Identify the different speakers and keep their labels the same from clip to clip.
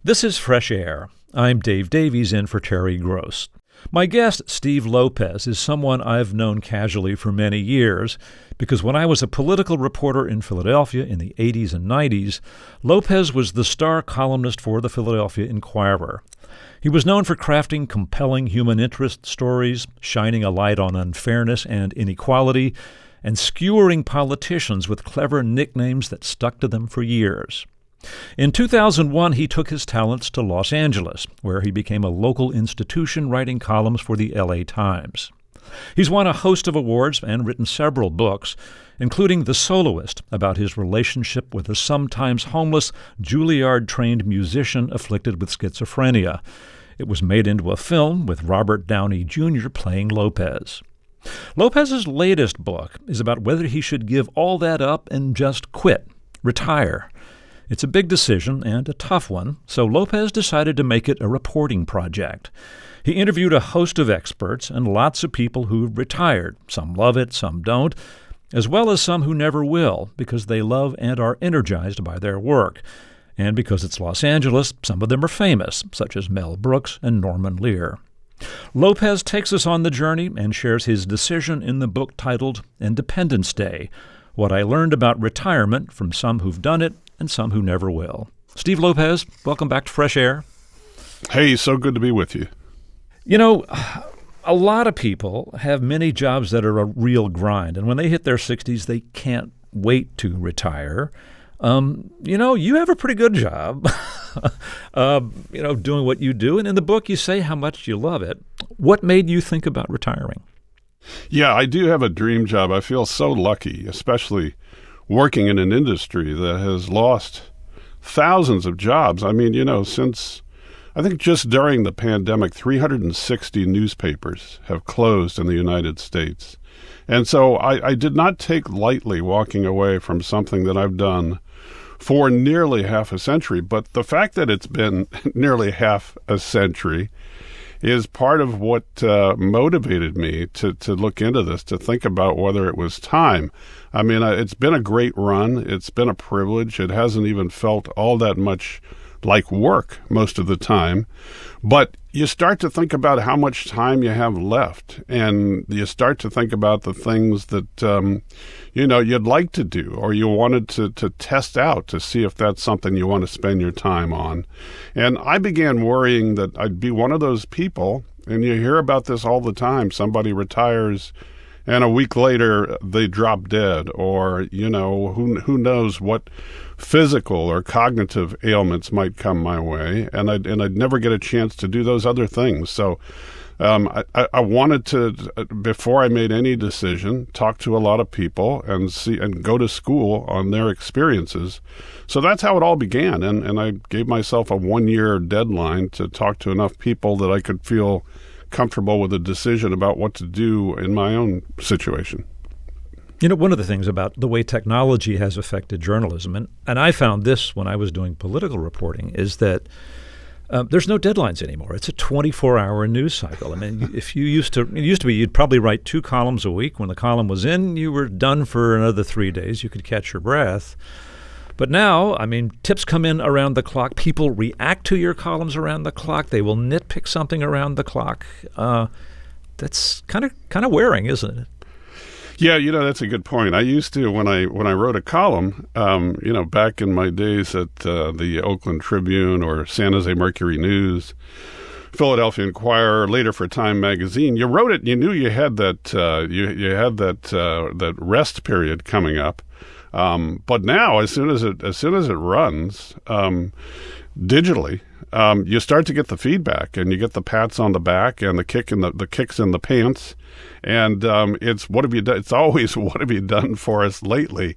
Speaker 1: This is Fresh Air. I'm Dave Davies in for Terry Gross. My guest, Steve Lopez, is someone I've known casually for many years because when I was a political reporter in Philadelphia in the 80s and 90s, Lopez was the star columnist for the Philadelphia Inquirer. He was known for crafting compelling human interest stories, shining a light on unfairness and inequality, and skewering politicians with clever nicknames that stuck to them for years. In 2001, he took his talents to Los Angeles, where he became a local institution writing columns for the LA Times. He's won a host of awards and written several books, including The Soloist, about his relationship with a sometimes homeless Juilliard-trained musician afflicted with schizophrenia. It was made into a film with Robert Downey Jr. playing Lopez. Lopez's latest book is about whether he should give all that up and just quit, retire. It's a big decision and a tough one, so Lopez decided to make it a reporting project. He interviewed a host of experts and lots of people who've retired. Some love it, some don't, as well as some who never will because they love and are energized by their work. And because it's Los Angeles, some of them are famous, such as Mel Brooks and Norman Lear. Lopez takes us on the journey and shares his decision in the book titled Independence Day, What I Learned About Retirement from Some Who've Done It and Some Who Never Will. Steve Lopez, welcome back to Fresh Air.
Speaker 2: Hey, so good to be with you.
Speaker 1: You know, a lot of people have many jobs that are a real grind, and when they hit their 60s, they can't wait to retire. You have a pretty good job, doing what you do. And in the book, you say how much you love it. What made you think about retiring?
Speaker 2: Yeah, I do have a dream job. I feel so lucky, especially working in an industry that has lost thousands of jobs. I mean, since I think just during the pandemic, 360 newspapers have closed in the United States. And so I did not take lightly walking away from something that I've done for nearly half a century. But the fact that it's been nearly half a century is part of what motivated me to look into this, to think about whether it was time. I mean, it's been a great run. It's been a privilege. It hasn't even felt all that much like work most of the time. But you start to think about how much time you have left, and you start to think about the things that, you'd like to do or you wanted to test out to see if that's something you want to spend your time on. And I began worrying that I'd be one of those people, and you hear about this all the time. Somebody retires and a week later they drop dead, or, who knows what physical or cognitive ailments might come my way, and I'd never get a chance to do those other things. So I wanted to, before I made any decision, talk to a lot of people and see and go to school on their experiences. So that's how it all began, and I gave myself a 1-year deadline to talk to enough people that I could feel comfortable with a decision about what to do in my own situation.
Speaker 1: One of the things about the way technology has affected journalism, and I found this when I was doing political reporting, is that there's no deadlines anymore. It's a 24-hour news cycle. I mean, if it used to be you'd probably write 2 columns a week. When the column was in, you were done for another 3 days. You could catch your breath. But now, tips come in around the clock. People react to your columns around the clock. They will nitpick something around the clock. That's kind of wearing, isn't it?
Speaker 2: Yeah, that's a good point. I used to, when I wrote a column, back in my days at the Oakland Tribune or San Jose Mercury News, Philadelphia Inquirer, later for Time Magazine, you wrote it. You knew you had that you had that rest period coming up. But now, as soon as it runs digitally, you start to get the feedback, and you get the pats on the back and the kicks in the pants, and it's what have you done? It's always what have you done for us lately?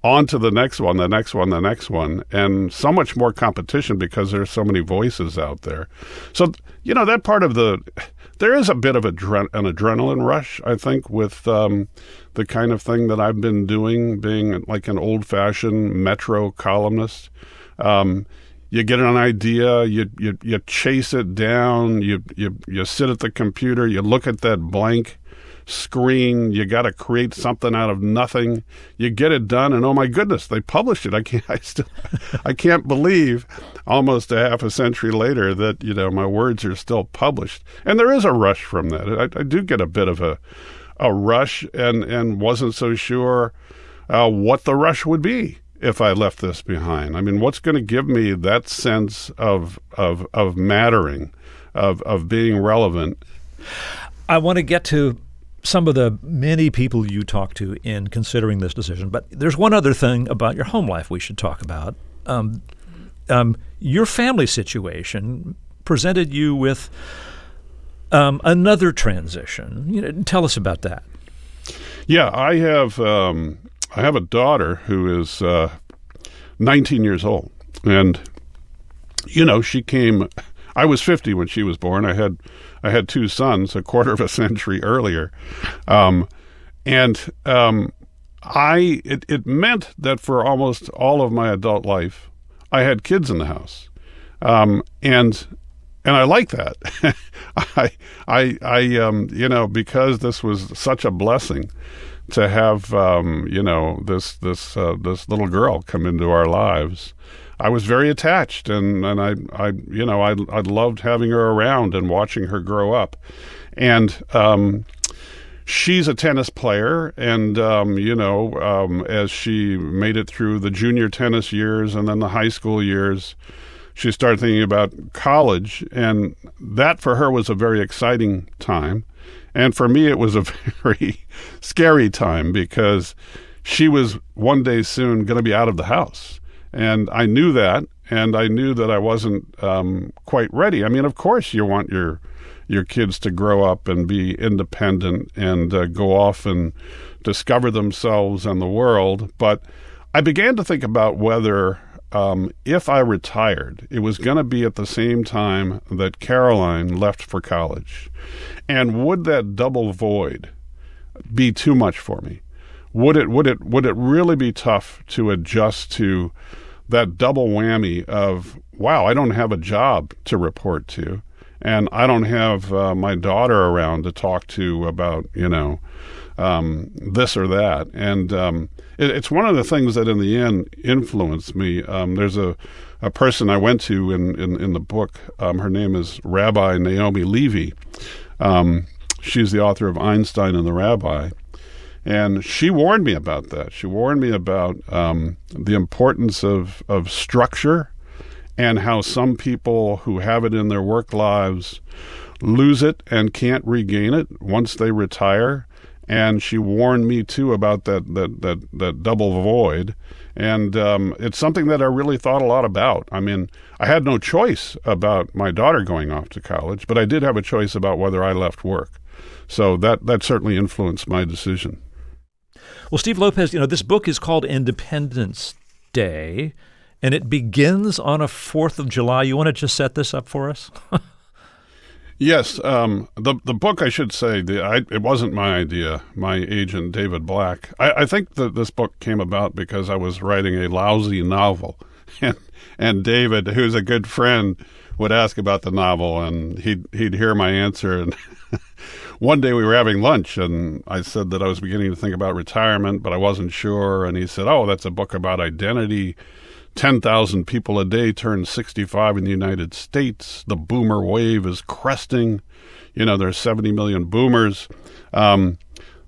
Speaker 2: On to the next one, the next one, the next one, and so much more competition because there's so many voices out there. So that part of there is a bit of an adrenaline rush, I think, with the kind of thing that I've been doing, being like an old-fashioned Metro columnist. You get an idea, you chase it down, you sit at the computer, you look at that blank screen. You got to create something out of nothing. You get it done, and oh my goodness, they published it. I can't believe almost a half a century later that my words are still published. And there is a rush from that. I do get a bit of a rush, and wasn't so sure what the rush would be if I left this behind. I mean, what's going to give me that sense of mattering, of being relevant?
Speaker 1: I want to get to some of the many people you talk to in considering this decision, but there's one other thing about your home life we should talk about. Your family situation presented you with another transition. Tell us about that.
Speaker 2: Yeah, I have a daughter who is 19 years old, and she came. I was 50 when she was born. I had two sons a quarter of a century earlier, it meant that for almost all of my adult life, I had kids in the house, and I like that. Because this was such a blessing to have, this little girl come into our lives. I was very attached, and I loved having her around and watching her grow up. And she's a tennis player, and as she made it through the junior tennis years and then the high school years, she started thinking about college, and that for her was a very exciting time. And for me, it was a very scary time because she was one day soon going to be out of the house. And I knew that, and I knew that I wasn't quite ready. I mean, of course, you want your kids to grow up and be independent and go off and discover themselves and the world. But I began to think about whether if I retired, it was going to be at the same time that Caroline left for college. And would that double void be too much for me? Would it really be tough to adjust to that double whammy of, wow, I don't have a job to report to, and I don't have my daughter around to talk to about, this or that. And it's one of the things that in the end influenced me. There's a person I went to in the book. Her name is Rabbi Naomi Levy. She's the author of Einstein and the Rabbi. And she warned me about that. She warned me about the importance of structure and how some people who have it in their work lives lose it and can't regain it once they retire. And she warned me, too, about that double void. And it's something that I really thought a lot about. I mean, I had no choice about my daughter going off to college, but I did have a choice about whether I left work. So that certainly influenced my decision.
Speaker 1: Well, Steve Lopez, this book is called Independence Day, and it begins on a 4th of July. You want to just set this up for us?
Speaker 2: Yes. The book, I should say, it wasn't my idea. My agent, David Black. I think that this book came about because I was writing a lousy novel. And David, who's a good friend, would ask about the novel, and he'd hear my answer. And one day we were having lunch, and I said that I was beginning to think about retirement, but I wasn't sure. And he said, "Oh, that's a book about identity. 10,000 people a day turn 65 in the United States. The boomer wave is cresting. There's 70 million boomers.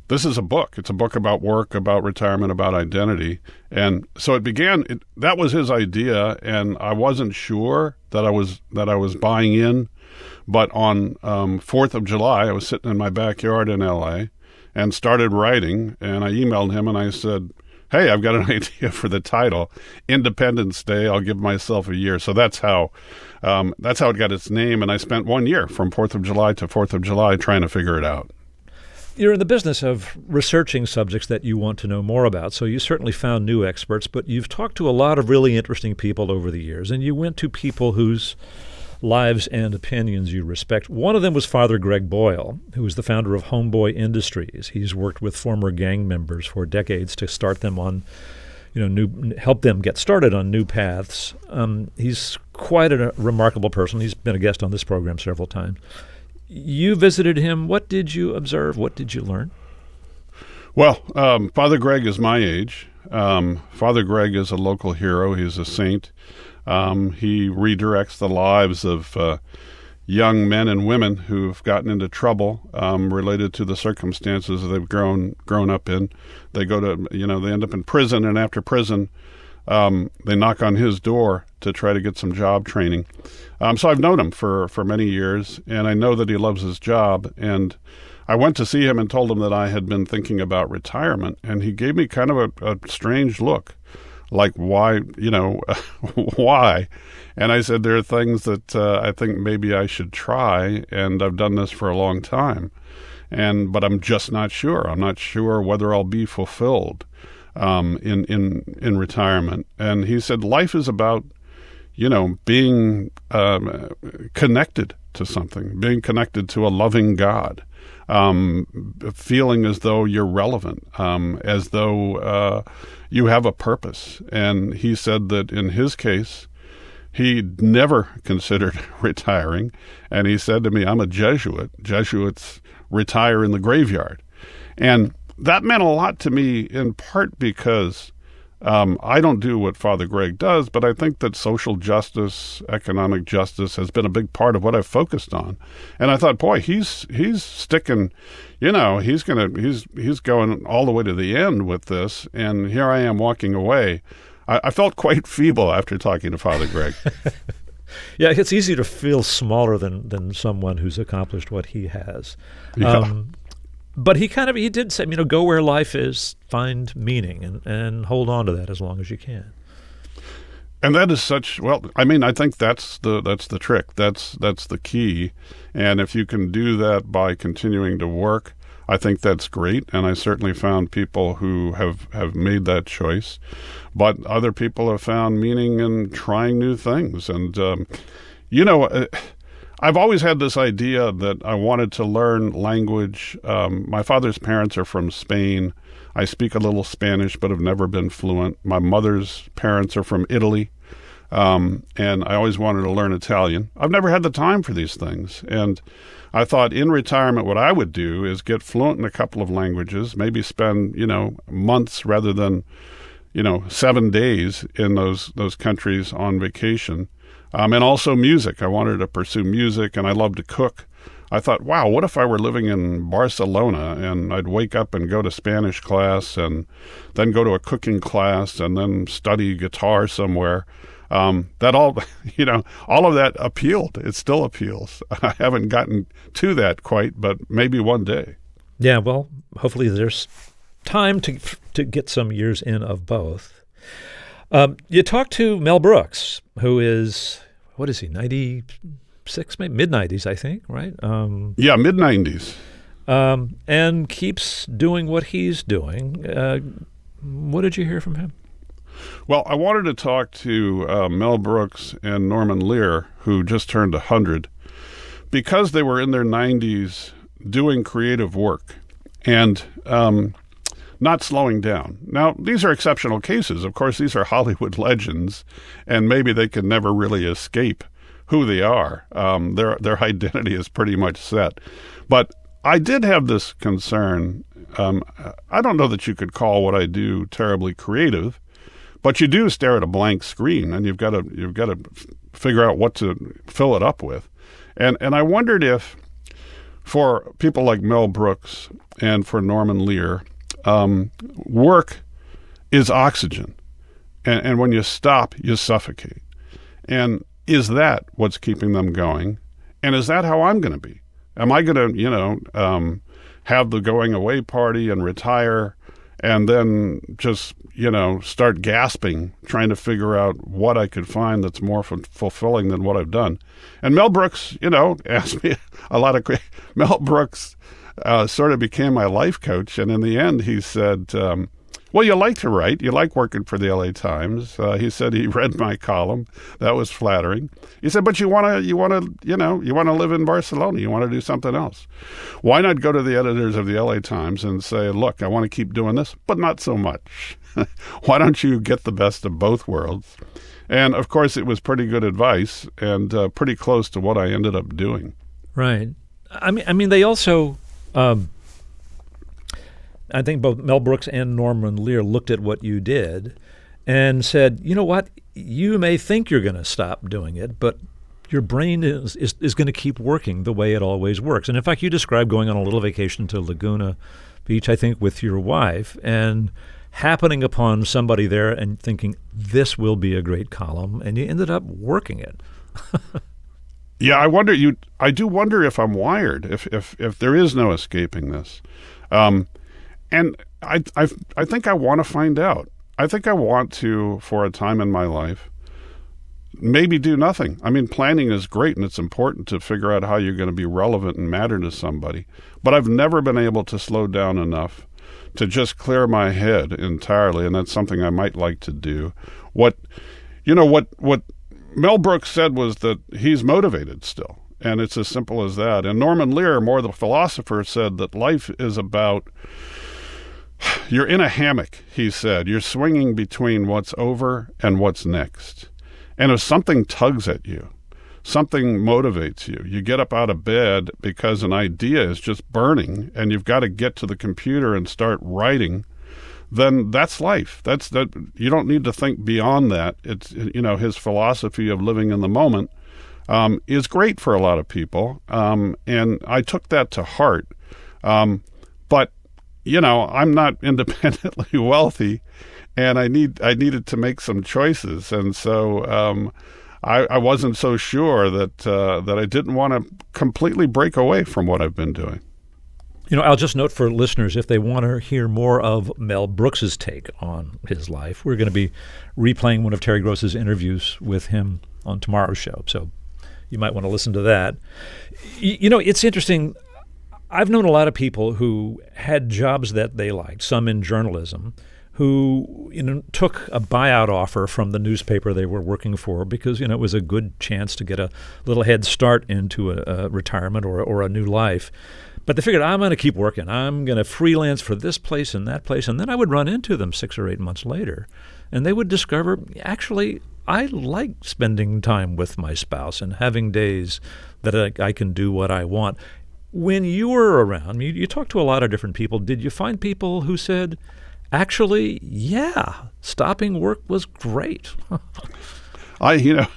Speaker 2: This is a book. It's a book about work, about retirement, about identity." And so it began. That was his idea, and I wasn't sure that I was buying in. But on 4th of July, I was sitting in my backyard in L.A. and started writing. And I emailed him and I said, "Hey, I've got an idea for the title, Independence Day. I'll give myself a year." So that's how it got its name. And I spent 1 year from 4th of July to 4th of July trying to figure it out.
Speaker 1: You're in the business of researching subjects that you want to know more about, so you certainly found new experts, but you've talked to a lot of really interesting people over the years, and you went to people whose lives and opinions you respect. One of them was Father Greg Boyle, who is the founder of Homeboy Industries. He's worked with former gang members for decades to start them on, help them get started on new paths. He's quite a remarkable person. He's been a guest on this program several times. You visited him. What did you observe? What did you learn?
Speaker 2: Well, Father Greg is my age. Father Greg is a local hero. He's a saint. He redirects the lives of young men and women who've gotten into trouble related to the circumstances that they've grown up in. They go to, they end up in prison, and after prison, they knock on his door to try to get some job training. So I've known him for many years, and I know that he loves his job. And I went to see him and told him that I had been thinking about retirement, and he gave me kind of a strange look, like, why, why? And I said, there are things that I think maybe I should try, and I've done this for a long time, but I'm just not sure. I'm not sure whether I'll be fulfilled in retirement. And he said, life is about, being connected to something, being connected to a loving God, feeling as though you're relevant, as though you have a purpose. And he said that in his case, he never considered retiring. And he said to me, I'm a Jesuit. Jesuits retire in the graveyard. And that meant a lot to me, in part because I don't do what Father Greg does, but I think that social justice, economic justice has been a big part of what I've focused on. And I thought, boy, he's sticking, he's going all the way to the end with this. And here I am walking away. I felt quite feeble after talking to Father Greg.
Speaker 1: Yeah, it's easy to feel smaller than someone who's accomplished what he has.
Speaker 2: Yeah.
Speaker 1: But he did say, go where life is, find meaning, and hold on to that as long as you can.
Speaker 2: And that is I think that's the trick. That's the key. And if you can do that by continuing to work, I think that's great. And I certainly found people who have made that choice. But other people have found meaning in trying new things. And, I've always had this idea that I wanted to learn language. My father's parents are from Spain. I speak a little Spanish, but have never been fluent. My mother's parents are from Italy, and I always wanted to learn Italian. I've never had the time for these things. And I thought in retirement what I would do is get fluent in a couple of languages, maybe spend, months rather than, 7 days in those countries on vacation. And also music. I wanted to pursue music, and I love to cook. I thought, wow, what if I were living in Barcelona and I'd wake up and go to Spanish class and then go to a cooking class and then study guitar somewhere. That all, all of that appealed. It still appeals. I haven't gotten to that quite, but maybe one day.
Speaker 1: Yeah, well, hopefully there's time to get some years in of both. You talked to Mel Brooks, who is, what is he, 96, maybe mid-90s, I think, right?
Speaker 2: Yeah, mid-90s.
Speaker 1: And keeps doing what he's doing. What did you hear from him?
Speaker 2: Well, I wanted to talk to Mel Brooks and Norman Lear, who just turned 100, because they were in their 90s doing creative work and not slowing down. Now, these are exceptional cases. Of course, these are Hollywood legends, and maybe they can never really escape who they are. Their identity is pretty much set. But I did have this concern. I don't know that you could call what I do terribly creative, but you do stare at a blank screen, and you've got to figure out what to fill it up with. And I wondered if, for people like Mel Brooks and for Norman Lear, work is oxygen, and when you stop, you suffocate. And is that what's keeping them going? And is that how I'm going to be? Am I going to, have the going away party and retire, and then just, start gasping, trying to figure out what I could find that's more fulfilling than what I've done? And Mel Brooks, asked me a lot of. Mel Brooks sort of became my life coach, and in the end, he said, "Well, you like to write. You like working for the LA Times." He said he read my column. That was flattering. He said, "But you want to live in Barcelona. You want to do something else. Why not go to the editors of the LA Times and say, look, I want to keep doing this, but not so much. Why don't you get the best of both worlds?" And of course, it was pretty good advice and pretty close to what I ended up doing.
Speaker 1: Right. I mean, they also, I think both Mel Brooks and Norman Lear looked at what you did and said, you know what, you may think you're going to stop doing it, but your brain is going to keep working the way it always works. And in fact, you described going on a little vacation to Laguna Beach, I think, with your wife, and happening upon somebody there and thinking, this will be a great column, and you ended up working it.
Speaker 2: Yeah, I do wonder if I'm wired, if there is no escaping this. And I think I want to find out. I think I want to, for a time in my life, maybe do nothing. I mean, planning is great, and it's important to figure out how you're going to be relevant and matter to somebody. But I've never been able to slow down enough to just clear my head entirely, and that's something I might like to do. What Mel Brooks said was that he's motivated still, and it's as simple as that. And Norman Lear, more the philosopher, said that life is about, you're in a hammock, he said. You're swinging between what's over and what's next. And if something tugs at you, something motivates you, you get up out of bed because an idea is just burning and you've got to get to the computer and start writing, then that's life. That you don't need to think beyond that. It's, his philosophy of living in the moment is great for a lot of people. And I took that to heart. But I'm not independently wealthy, and I needed to make some choices, and so I wasn't so sure that I didn't want to completely break away from what I've been doing.
Speaker 1: I'll just note for listeners, if they want to hear more of Mel Brooks's take on his life, we're going to be replaying one of Terry Gross's interviews with him on tomorrow's show, so you might want to listen to that. It's interesting. I've known a lot of people who had jobs that they liked, some in journalism, who took a buyout offer from the newspaper they were working for because it was a good chance to get a little head start into a retirement or a new life. But they figured, I'm going to keep working. I'm going to freelance for this place and that place. And then I would run into them 6 or 8 months later, and they would discover, actually, I like spending time with my spouse and having days that I can do what I want. When you were around, you talked to a lot of different people. Did you find people who said, actually, yeah, stopping work was great?
Speaker 2: I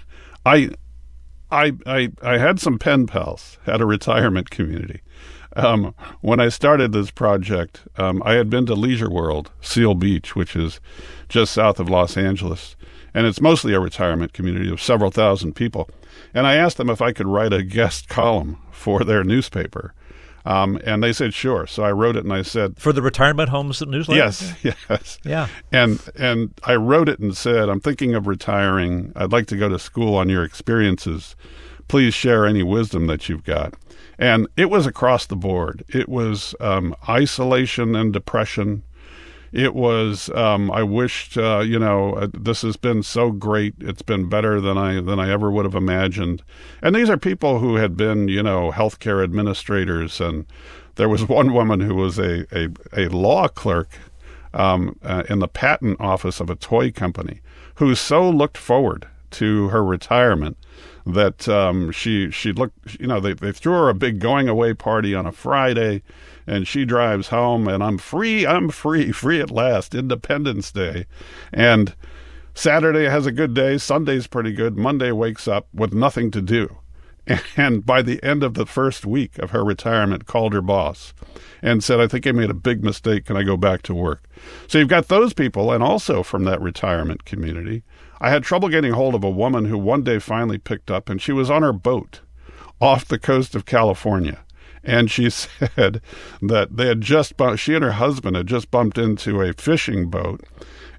Speaker 2: had some pen pals at a retirement community. When I started this project, I had been to Leisure World, Seal Beach, which is just south of Los Angeles, and it's mostly a retirement community of several thousand people. And I asked them if I could write a guest column for their newspaper. And they said, sure. So I wrote it, and I said... For
Speaker 1: the Retirement Homes newsletter?
Speaker 2: Yes.
Speaker 1: Yeah.
Speaker 2: And I wrote it and said, I'm thinking of retiring. I'd like to go to school on your experiences. Please share any wisdom that you've got. And it was across the board. It was isolation and depression. It was, I wished, this has been so great. It's been better than I ever would have imagined. And these are people who had been, healthcare administrators. And there was one woman who was a law clerk in the patent office of a toy company who so looked forward to her retirement that she looked, they threw her a big going away party on a Friday, and she drives home, and I'm free at last, Independence Day. And Saturday has a good day, Sunday's pretty good, Monday wakes up with nothing to do. And by the end of the first week of her retirement, called her boss and said, I think I made a big mistake, can I go back to work? So you've got those people, and also from that retirement community, I had trouble getting hold of a woman who one day finally picked up, and she was on her boat off the coast of California. And she said that they had she and her husband had just bumped into a fishing boat,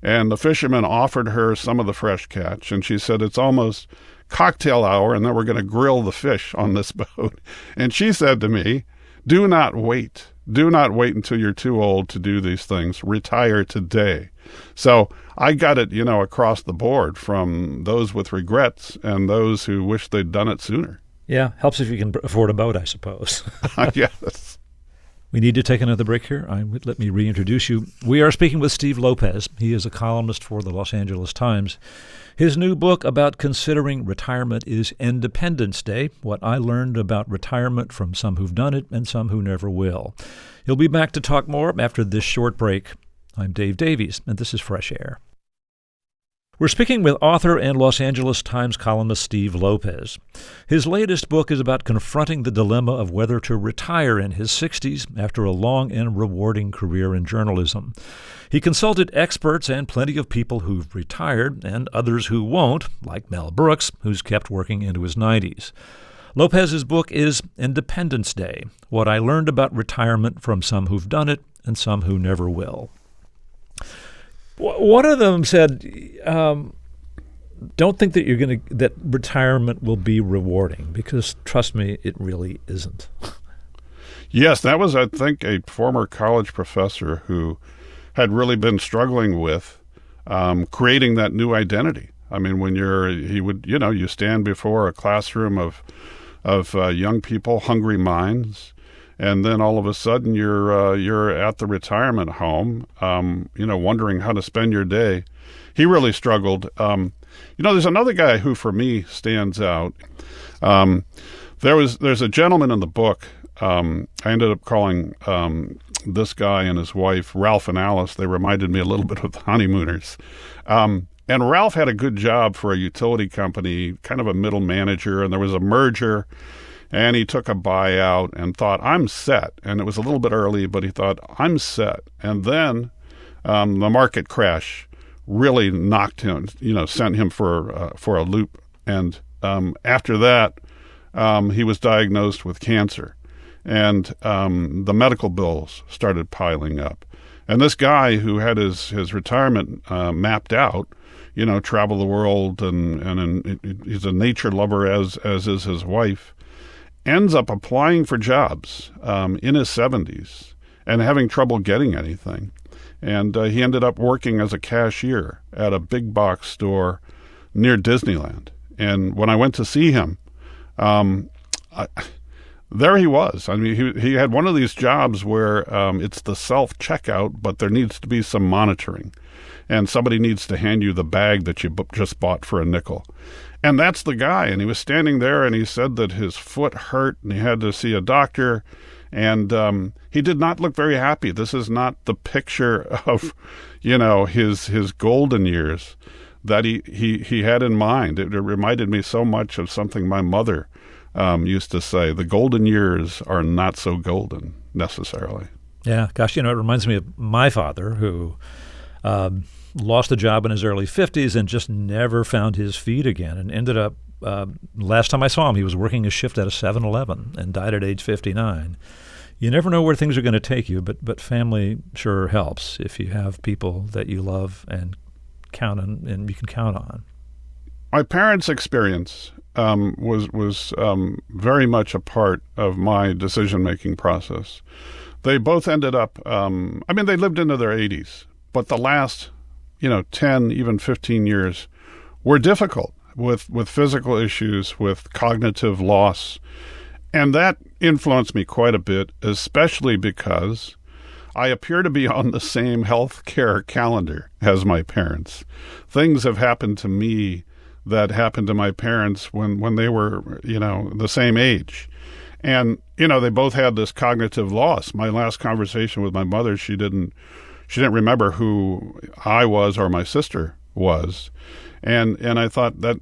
Speaker 2: and the fisherman offered her some of the fresh catch. And she said, it's almost cocktail hour, and then we're going to grill the fish on this boat. And she said to me, do not wait. Do not wait until you're too old to do these things. Retire today. So I got it, across the board, from those with regrets and those who wish they'd done it sooner.
Speaker 1: Yeah, helps if you can afford a boat, I suppose.
Speaker 2: Yes.
Speaker 1: We need to take another break here. Let me reintroduce you. We are speaking with Steve Lopez. He is a columnist for the Los Angeles Times. His new book about considering retirement is Independence Day, What I Learned About Retirement from Some Who've Done It and Some Who Never Will. He'll be back to talk more after this short break. I'm Dave Davies, and this is Fresh Air. We're speaking with author and Los Angeles Times columnist Steve Lopez. His latest book is about confronting the dilemma of whether to retire in his 60s after a long and rewarding career in journalism. He consulted experts and plenty of people who've retired and others who won't, like Mel Brooks, who's kept working into his 90s. Lopez's book is Independence Day, What I Learned About Retirement from Some Who've Done It and Some Who Never Will. One of them said, don't think that that retirement will be rewarding, because trust me, it really isn't.
Speaker 2: Yes, that was, I think, a former college professor who had really been struggling with creating that new identity. I mean, when you stand before a classroom of young people, hungry minds, and then all of a sudden you're at the retirement home, wondering how to spend your day. He really struggled. There's another guy who, for me, stands out. There's a gentleman in the book. I ended up calling this guy and his wife Ralph and Alice. They reminded me a little bit of the Honeymooners. And Ralph had a good job for a utility company, kind of a middle manager, and there was a merger. And he took a buyout and thought, I'm set. And it was a little bit early, but he thought, I'm set. And then the market crash really knocked him, sent him for a loop. And after that, he was diagnosed with cancer. And the medical bills started piling up. And this guy who had his retirement mapped out, travel the world, and he's a nature lover, as is his wife, ends up applying for jobs in his 70s and having trouble getting anything. And he ended up working as a cashier at a big box store near Disneyland. And when I went to see him, there he was. I mean, he had one of these jobs where it's the self-checkout, but there needs to be some monitoring. And somebody needs to hand you the bag that you just bought for a nickel. And that's the guy. And he was standing there, and he said that his foot hurt, and he had to see a doctor. And he did not look very happy. This is not the picture of, his golden years that he had in mind. It reminded me so much of something my mother used to say. The golden years are not so golden, necessarily.
Speaker 1: Yeah, gosh, it reminds me of my father, who lost a job in his early 50s and just never found his feet again, and ended up, last time I saw him, he was working a shift at a 7-Eleven and died at age 59. You never know where things are going to take you, but family sure helps if you have people that you love and count on, and you can count on.
Speaker 2: My parents' experience was very much a part of my decision-making process. They both ended up, they lived into their 80s, but the last 10, even 15 years were difficult with physical issues, with cognitive loss. And that influenced me quite a bit, especially because I appear to be on the same health care calendar as my parents. Things have happened to me that happened to my parents when they were, the same age. And, they both had this cognitive loss. My last conversation with my mother, she didn't remember who I was or my sister was. And I thought that,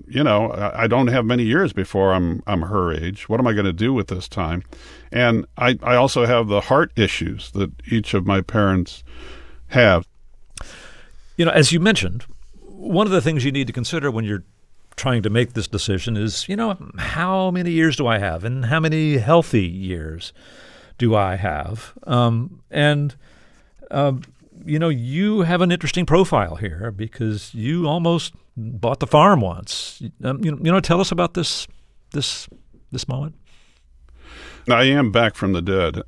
Speaker 2: I don't have many years before I'm her age. What am I going to do with this time? And I also have the heart issues that each of my parents have.
Speaker 1: As you mentioned, one of the things you need to consider when you're trying to make this decision is, how many years do I have, and how many healthy years do I have? You have an interesting profile here because you almost bought the farm once. Tell us about this moment.
Speaker 2: I am back from the dead.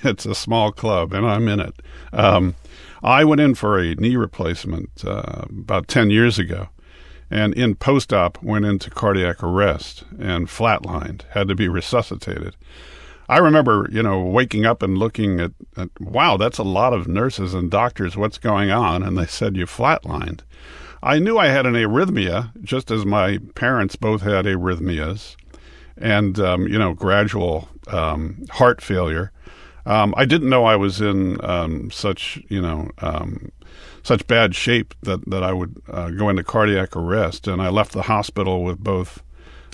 Speaker 2: It's a small club, and I'm in it. I went in for a knee replacement about 10 years ago, and in post-op went into cardiac arrest and flatlined, had to be resuscitated. I remember, waking up and looking at, wow, that's a lot of nurses and doctors. What's going on? And they said, you flatlined. I knew I had an arrhythmia, just as my parents both had arrhythmias and, gradual heart failure. I didn't know I was in such bad shape that I would go into cardiac arrest. And I left the hospital with both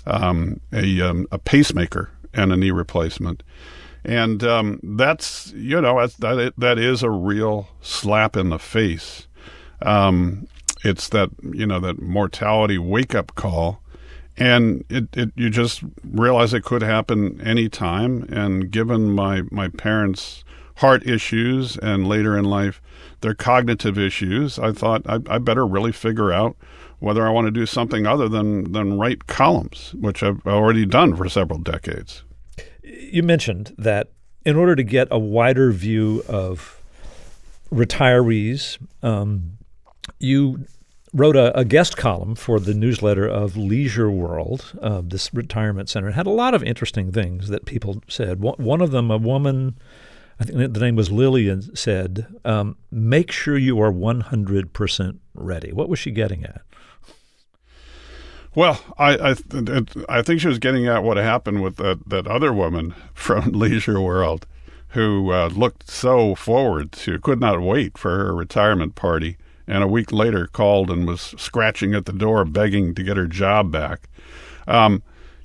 Speaker 2: a pacemaker and a knee replacement. And that is a real slap in the face. It's that mortality wake-up call. And you just realize it could happen any time. And given my parents' heart issues and later in life their cognitive issues, I thought I better really figure out whether I want to do something other than write columns, which I've already done for several decades.
Speaker 1: You mentioned that in order to get a wider view of retirees, you wrote a guest column for the newsletter of Leisure World, this retirement center. It had a lot of interesting things that people said. One of them, a woman, I think the name was Lillian, said, make sure you are 100% ready. What was she getting at?
Speaker 2: Well, I think she was getting at what happened with that other woman from Leisure World who looked so forward to, could not wait for her retirement party, and a week later called and was scratching at the door begging to get her job back.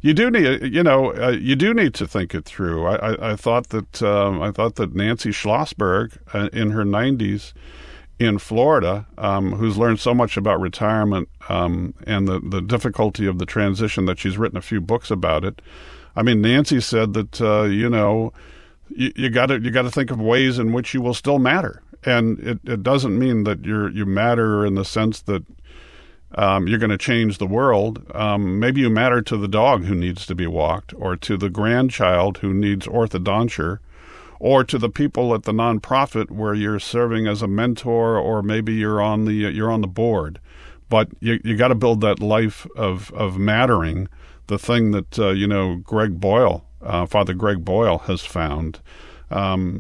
Speaker 2: You do need to think it through. I thought that Nancy Schlossberg in her 90s in Florida, who's learned so much about retirement and the difficulty of the transition that she's written a few books about it. I mean, Nancy said that you got to think of ways in which you will still matter, and it doesn't mean that you matter in the sense that you're going to change the world. Maybe you matter to the dog who needs to be walked, or to the grandchild who needs orthodonture, or to the people at the nonprofit where you're serving as a mentor, or maybe you're on the board. But you got to build that life of mattering, the thing that Father Greg Boyle has found.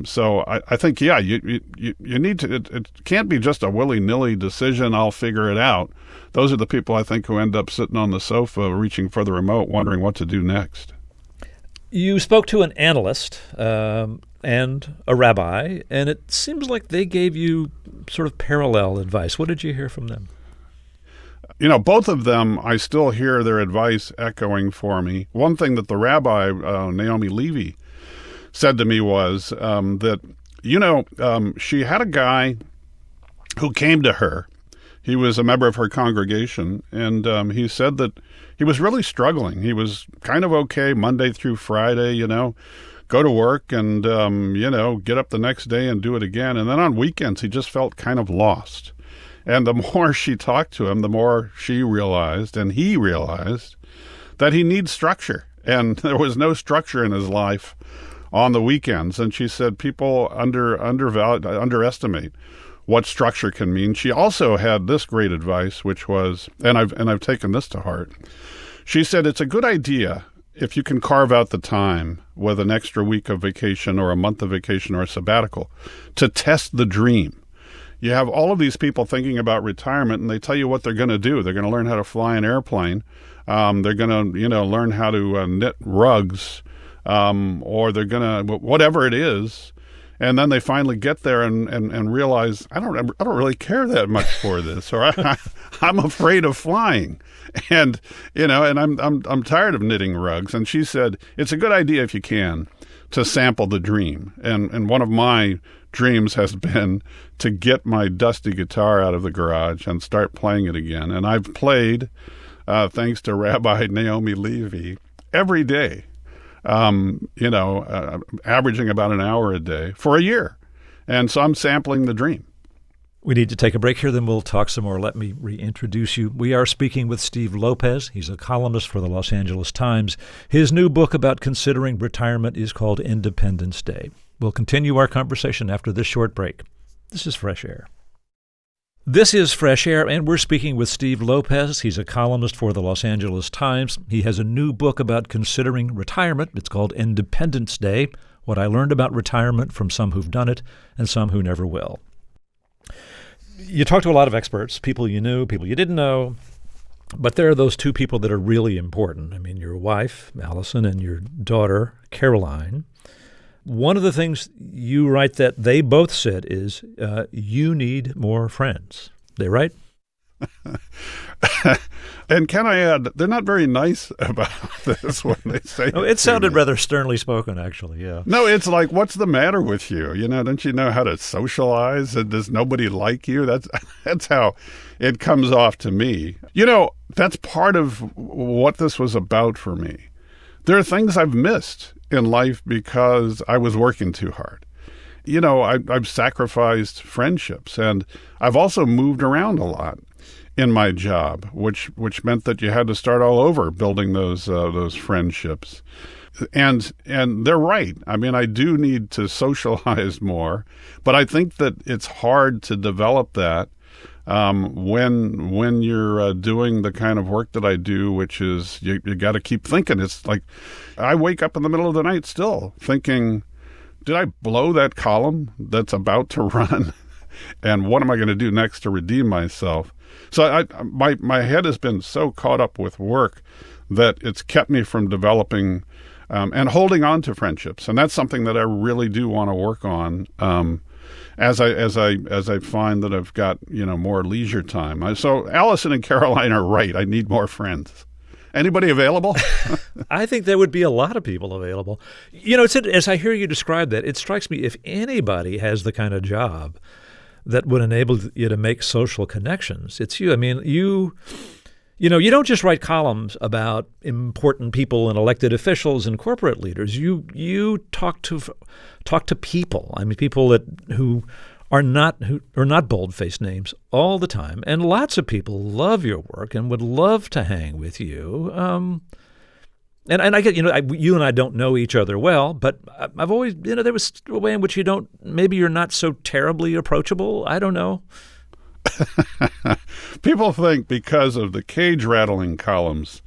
Speaker 2: So I think you need to. It can't be just a willy-nilly decision. I'll figure it out. Those are the people I think who end up sitting on the sofa, reaching for the remote, wondering what to do next.
Speaker 1: You spoke to an analyst and a rabbi, and it seems like they gave you sort of parallel advice. What did you hear from them?
Speaker 2: Both of them, I still hear their advice echoing for me. One thing that the rabbi, Naomi Levy, said to me was that, she had a guy who came to her. He was a member of her congregation, and he said that he was really struggling. He was kind of okay Monday through Friday, go to work and, get up the next day and do it again. And then on weekends, he just felt kind of lost. And the more she talked to him, the more she realized, and he realized, that he needs structure. And there was no structure in his life on the weekends. And she said people underestimate what structure can mean. She also had this great advice, which was, and I've taken this to heart. She said, it's a good idea if you can carve out the time with an extra week of vacation or a month of vacation or a sabbatical to test the dream. You have all of these people thinking about retirement, and they tell you what they're going to do. They're going to learn how to fly an airplane. They're going to, learn how to knit rugs, or they're going to, whatever it is. And then they finally get there and realize, I don't really care that much for this, or I'm afraid of flying, and and I'm tired of knitting rugs. And she said, it's a good idea if you can to sample the dream. And one of my dreams has been to get my dusty guitar out of the garage and start playing it again. And I've played, thanks to Rabbi Naomi Levy, every day. Averaging about an hour a day for a year. And so I'm sampling the dream.
Speaker 1: We need to take a break here, then we'll talk some more. Let me reintroduce you. We are speaking with Steve Lopez. He's a columnist for the Los Angeles Times. His new book about considering retirement is called Independence Day. We'll continue our conversation after this short break. This is Fresh Air. This is Fresh Air, and we're speaking with Steve Lopez. He's a columnist for the Los Angeles Times. He has a new book about considering retirement. It's called Independence Day, What I Learned About Retirement from Some Who've Done It and Some Who Never Will. You talk to a lot of experts, people you knew, people you didn't know, but there are those two people that are really important. I mean, your wife, Allison, and your daughter, Caroline. One of the things you write that they both said is you need more friends. They right?
Speaker 2: And can I add, they're not very nice about this when they say
Speaker 1: it sounded rather sternly spoken, actually, yeah.
Speaker 2: No, it's like, what's the matter with you? Don't you know how to socialize? And does nobody like you? That's how it comes off to me. That's part of what this was about for me. There are things I've missed in life because I was working too hard. I've sacrificed friendships, and I've also moved around a lot in my job, which meant that you had to start all over building those friendships. And they're right. I mean, I do need to socialize more, but I think that it's hard to develop that when you're doing the kind of work that I do, which is you got to keep thinking. It's like I wake up in the middle of the night still thinking, did I blow that column that's about to run? And what am I going to do next to redeem myself? So my head has been so caught up with work that it's kept me from developing and holding on to friendships. And that's something that I really do want to work on as I find that I've got more leisure time. So Allison and Caroline are right. I need more friends. Anybody available?
Speaker 1: I think there would be a lot of people available. As I hear you describe that, it strikes me if anybody has the kind of job that would enable you to make social connections, it's you. I mean, you don't just write columns about important people and elected officials and corporate leaders. You talk to people. I mean, people who are not bold-faced names all the time, and lots of people love your work and would love to hang with you. And I get, you and I don't know each other well, but I've always, there was a way in which maybe you're not so terribly approachable. I don't know.
Speaker 2: People think because of the cage-rattling columns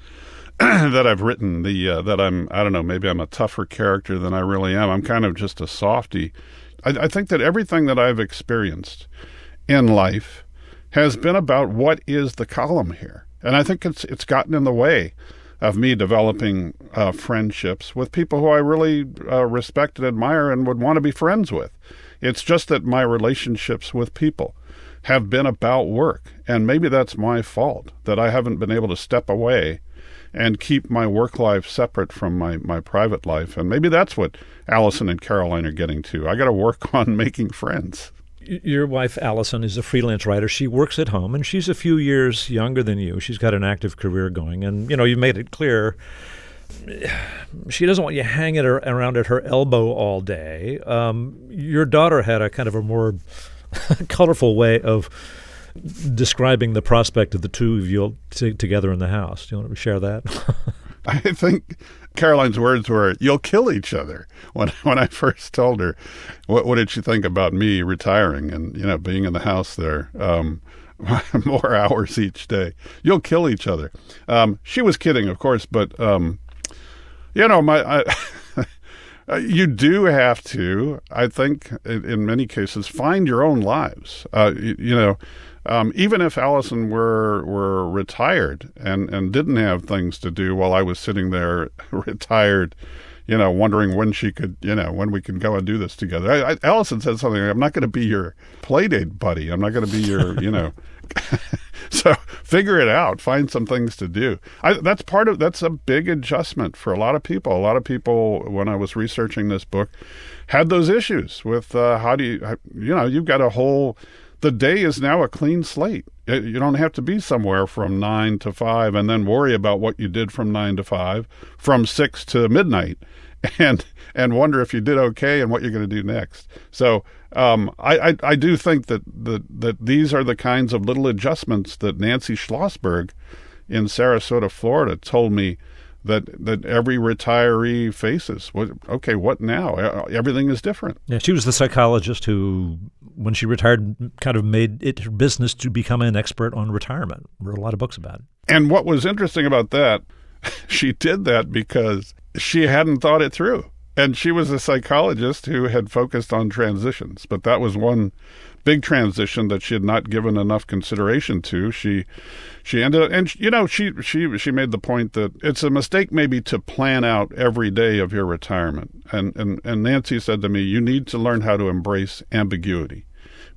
Speaker 2: that I've written, that I don't know, maybe I'm a tougher character than I really am. I'm kind of just a softie. I think that everything that I've experienced in life has been about what is the column here. And I think it's gotten in the way of me developing friendships with people who I really respect and admire and would want to be friends with. It's just that my relationships with people have been about work. And maybe that's my fault, that I haven't been able to step away and keep my work life separate from my private life. And maybe that's what Allison and Caroline are getting to. I got to work on making friends.
Speaker 1: Your wife, Allison, is a freelance writer. She works at home, and she's a few years younger than you. She's got an active career going. And, you've made it clear she doesn't want you hanging around at her elbow all day. Your daughter had a kind of a more colorful way of describing the prospect of the two of you together in the house. Do you want to share that?
Speaker 2: I think Caroline's words were, "You'll kill each other." When I first told her, what did she think about me retiring and being in the house there more hours each day? You'll kill each other. She was kidding, of course, but you do have to, I think, in many cases, find your own lives. Even if Allison were retired and didn't have things to do while I was sitting there retired, wondering when she could, when we can go and do this together. Allison said something, I'm not going to be your playdate buddy. I'm not going to be your, So figure it out. Find some things to do. That's a big adjustment for a lot of people. A lot of people, when I was researching this book, had those issues with how do you've got a whole... The day is now a clean slate. You don't have to be somewhere from 9 to 5 and then worry about what you did from 9 to 5, from 6 to midnight, and wonder if you did okay and what you're going to do next. So I do think that these are the kinds of little adjustments that Nancy Schlossberg in Sarasota, Florida, told me that every retiree faces. Okay, what now? Everything is different.
Speaker 1: Yeah, she was the psychologist who when she retired, kind of made it her business to become an expert on retirement. Wrote a lot of books about it.
Speaker 2: And what was interesting about that, she did that because she hadn't thought it through. And she was a psychologist who had focused on transitions, but that was one big transition that she had not given enough consideration to. She ended up, and she made the point that it's a mistake maybe to plan out every day of your retirement. And Nancy said to me, you need to learn how to embrace ambiguity,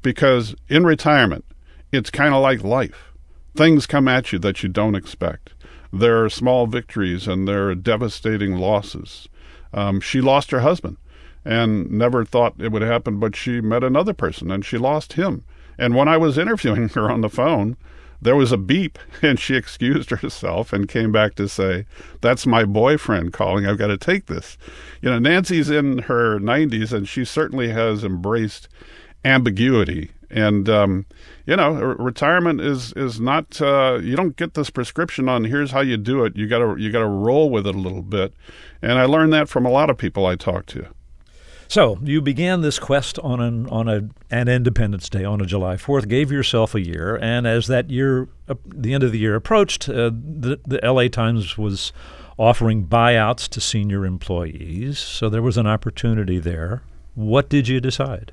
Speaker 2: because in retirement, it's kind of like life. Things come at you that you don't expect. There are small victories and there are devastating losses. She lost her husband and never thought it would happen, but she met another person and she lost him. And when I was interviewing her on the phone, there was a beep and she excused herself and came back to say, that's my boyfriend calling. I've got to take this. Nancy's in her 90s and she certainly has embraced ambiguity. And, retirement is not, you don't get this prescription on here's how you do it. You gotta roll with it a little bit. And I learned that from a lot of people I talked to.
Speaker 1: So you began this quest on an Independence Day, on a July 4th, gave yourself a year. And as that year, the end of the year approached, the LA Times was offering buyouts to senior employees. So there was an opportunity there. What did you decide?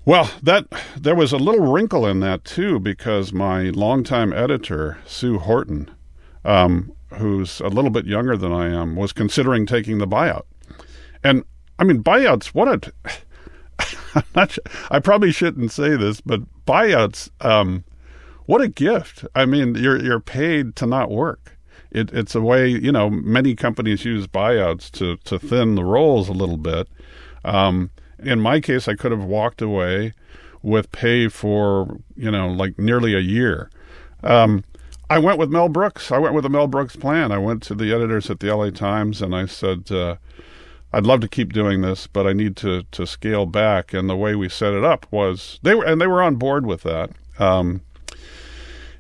Speaker 2: Well, there was a little wrinkle in that, too, because my longtime editor, Sue Horton, who's a little bit younger than I am, was considering taking the buyout. And, I mean, buyouts, I probably shouldn't say this, but buyouts, what a gift. I mean, you're paid to not work. It's a way, many companies use buyouts to thin the rolls a little bit. In my case, I could have walked away with pay for, nearly a year. I went with Mel Brooks. I went with the Mel Brooks plan. I went to the editors at the LA Times and I said, I'd love to keep doing this, but I need to scale back. And the way we set it up was, they were on board with that.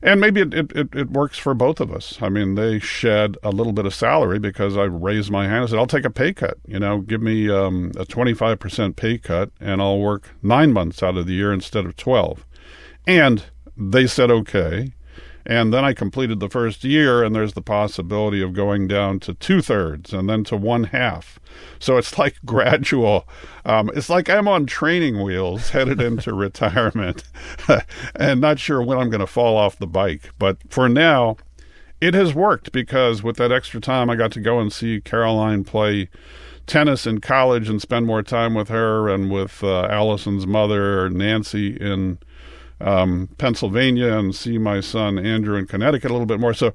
Speaker 2: And maybe it works for both of us. I mean, they shed a little bit of salary because I raised my hand and said, I'll take a pay cut. Give me a 25% pay cut and I'll work 9 months out of the year instead of 12. And they said, okay. And then I completed the first year, and there's the possibility of going down to 2/3 and then to 1/2. So it's like gradual. It's like I'm on training wheels headed into retirement and not sure when I'm going to fall off the bike. But for now, it has worked because with that extra time, I got to go and see Caroline play tennis in college and spend more time with her and with Allison's mother, Nancy, in Pennsylvania, and see my son Andrew in Connecticut a little bit more. So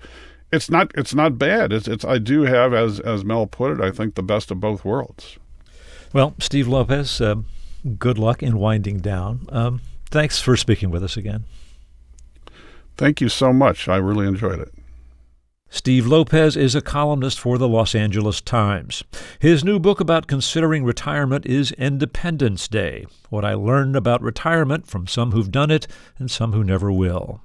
Speaker 2: it's not bad. It's I do have, as Mel put it, I think the best of both worlds.
Speaker 1: Well, Steve Lopez, good luck in winding down. Thanks for speaking with us again.
Speaker 2: Thank you so much. I really enjoyed it.
Speaker 1: Steve Lopez is a columnist for the Los Angeles Times. His new book about considering retirement is Independence Day, What I Learned About Retirement from Some Who've Done It and Some Who Never Will.